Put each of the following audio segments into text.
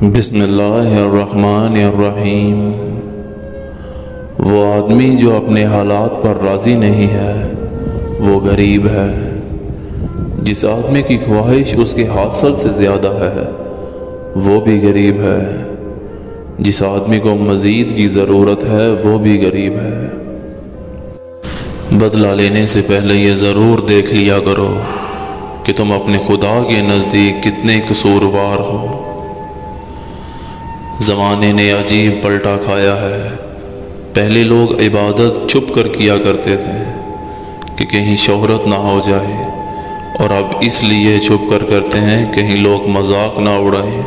بسم اللہ الرحمن الرحیم۔ وہ آدمی جو اپنے حالات پر راضی نہیں ہے وہ غریب ہے۔ جس آدمی کی خواہش اس کے حاصل سے زیادہ ہے وہ بھی غریب ہے۔ جس آدمی کو مزید کی ضرورت ہے وہ بھی غریب ہے۔ بدلہ لینے سے پہلے یہ ضرور دیکھ لیا کرو کہ تم اپنے خدا کے نزدیک کتنے قصوروار ہو۔ زمانے نے عجیب پلٹا کھایا ہے۔ پہلے لوگ عبادت چھپ کر کیا کرتے تھے کہ کہیں شہرت نہ ہو جائے، اور اب اس لیے چھپ کر کرتے ہیں کہیں لوگ مذاق نہ اڑائیں۔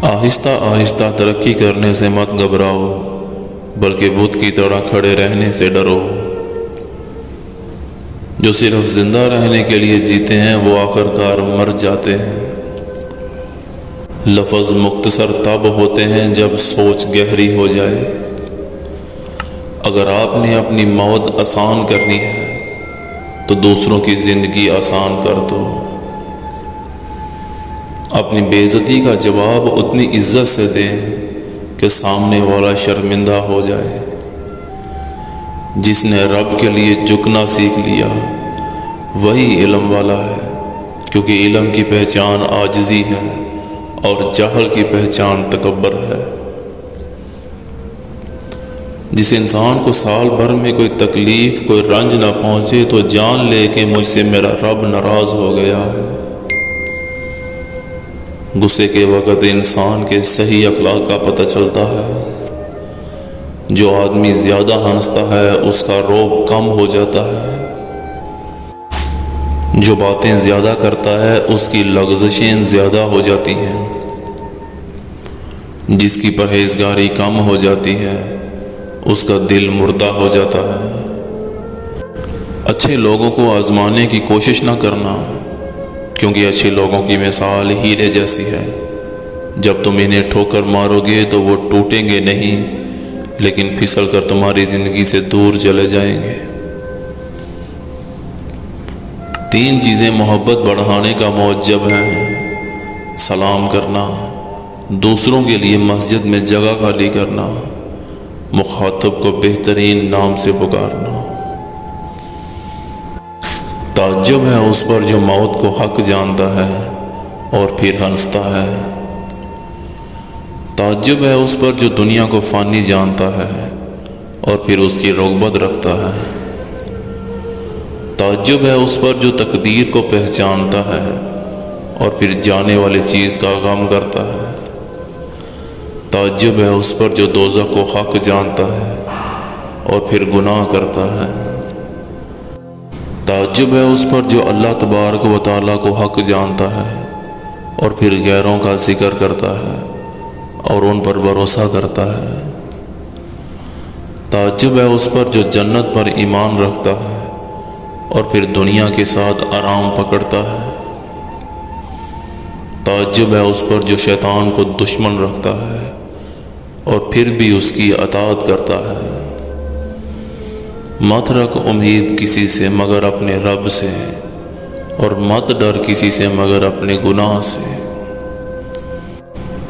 آہستہ آہستہ ترقی کرنے سے مت گھبراؤ، بلکہ بت کی طرح کھڑے رہنے سے ڈرو۔ جو صرف زندہ رہنے کے لیے جیتے ہیں وہ آخرکار مر جاتے ہیں۔ لفظ مختصر تب ہوتے ہیں جب سوچ گہری ہو جائے۔ اگر آپ نے اپنی موت آسان کرنی ہے تو دوسروں کی زندگی آسان کر دو۔ اپنی بے عزتی کا جواب اتنی عزت سے دیں کہ سامنے والا شرمندہ ہو جائے۔ جس نے رب کے لیے جھکنا سیکھ لیا وہی علم والا ہے، کیونکہ علم کی پہچان عاجزی ہے اور جہل کی پہچان تکبر ہے۔ جس انسان کو سال بھر میں کوئی تکلیف کوئی رنج نہ پہنچے تو جان لے کہ مجھ سے میرا رب ناراض ہو گیا ہے۔ غصے کے وقت انسان کے صحیح اخلاق کا پتہ چلتا ہے۔ جو آدمی زیادہ ہنستا ہے اس کا رعب کم ہو جاتا ہے۔ جو باتیں زیادہ کرتا ہے اس کی لغزشیں زیادہ ہو جاتی ہیں۔ جس کی پرہیزگاری کم ہو جاتی ہے اس کا دل مردہ ہو جاتا ہے۔ اچھے لوگوں کو آزمانے کی کوشش نہ کرنا، کیونکہ اچھے لوگوں کی مثال ہیرے جیسی ہے۔ جب تم انہیں ٹھوکر مارو گے تو وہ ٹوٹیں گے نہیں، لیکن پھسل کر تمہاری زندگی سے دور چلے جائیں گے۔ 3 چیزیں محبت بڑھانے کا موجب ہیں: سلام کرنا، دوسروں کے لیے مسجد میں جگہ خالی کرنا، مخاطب کو بہترین نام سے پکارنا۔ تعجب ہے اس پر جو موت کو حق جانتا ہے اور پھر ہنستا ہے۔ تعجب ہے اس پر جو دنیا کو فانی جانتا ہے اور پھر اس کی رغبت رکھتا ہے۔ تعجب ہے اس پر جو تقدیر کو پہچانتا ہے اور پھر جانے والی چیز کا غم کرتا ہے۔ تعجب ہے اس پر جو دوزخ کو حق جانتا ہے اور پھر گناہ کرتا ہے۔ تعجب ہے اس پر جو اللہ تبارک و تعالیٰ کو حق جانتا ہے اور پھر غیروں کا ذکر کرتا ہے اور ان پر بھروسہ کرتا ہے۔ تعجب ہے اس پر جو جنت پر ایمان رکھتا ہے اور پھر دنیا کے ساتھ آرام پکڑتا ہے۔ تعجب ہے اس پر جو شیطان کو دشمن رکھتا ہے اور پھر بھی اس کی اطاعت کرتا ہے۔ مت رکھ امید کسی سے مگر اپنے رب سے، اور مت ڈر کسی سے مگر اپنے گناہ سے۔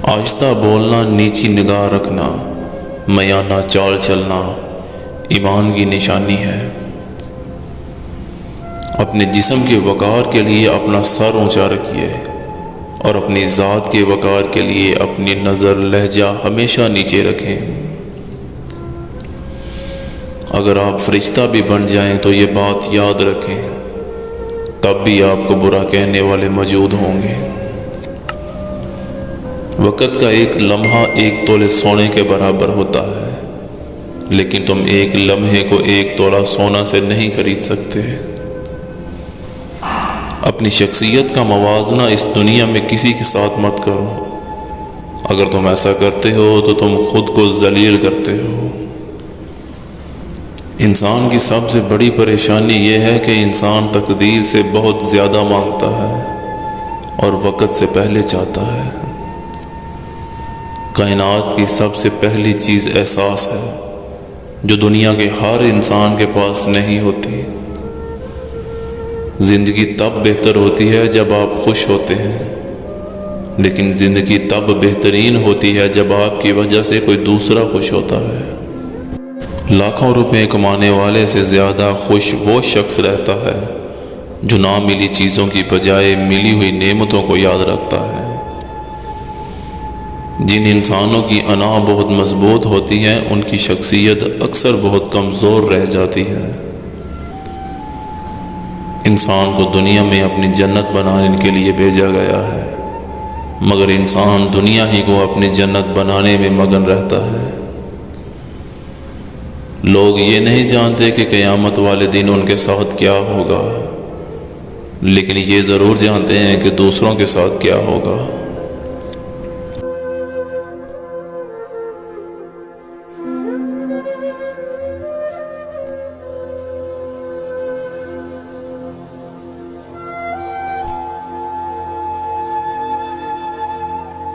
آہستہ بولنا، نیچی نگاہ رکھنا، میانہ چال چلنا ایمان کی نشانی ہے۔ اپنے جسم کے وقار کے لیے اپنا سر اونچا رکھیے، اور اپنی ذات کے وقار کے لیے اپنی نظر لہجہ ہمیشہ نیچے رکھیں۔ اگر آپ فرشتہ بھی بن جائیں تو یہ بات یاد رکھیں، تب بھی آپ کو برا کہنے والے موجود ہوں گے۔ وقت کا ایک لمحہ 1 تولے سونے کے برابر ہوتا ہے، لیکن تم ایک لمحے کو 1 تولہ سونا سے نہیں خرید سکتے۔ اپنی شخصیت کا موازنہ اس دنیا میں کسی کے ساتھ مت کرو۔ اگر تم ایسا کرتے ہو تو تم خود کو ذلیل کرتے ہو۔ انسان کی سب سے بڑی پریشانی یہ ہے کہ انسان تقدیر سے بہت زیادہ مانگتا ہے اور وقت سے پہلے چاہتا ہے۔ کائنات کی سب سے پہلی چیز احساس ہے، جو دنیا کے ہر انسان کے پاس نہیں ہوتی۔ زندگی تب بہتر ہوتی ہے جب آپ خوش ہوتے ہیں، لیکن زندگی تب بہترین ہوتی ہے جب آپ کی وجہ سے کوئی دوسرا خوش ہوتا ہے۔ لاکھوں روپے کمانے والے سے زیادہ خوش وہ شخص رہتا ہے جو نہ ملی چیزوں کی بجائے ملی ہوئی نعمتوں کو یاد رکھتا ہے۔ جن انسانوں کی انا بہت مضبوط ہوتی ہے ان کی شخصیت اکثر بہت کمزور رہ جاتی ہے۔ انسان کو دنیا میں اپنی جنت بنانے کے لیے بھیجا گیا ہے، مگر انسان دنیا ہی کو اپنی جنت بنانے میں مگن رہتا ہے۔ لوگ یہ نہیں جانتے کہ قیامت والے دن ان کے ساتھ کیا ہوگا، لیکن یہ ضرور جانتے ہیں کہ دوسروں کے ساتھ کیا ہوگا۔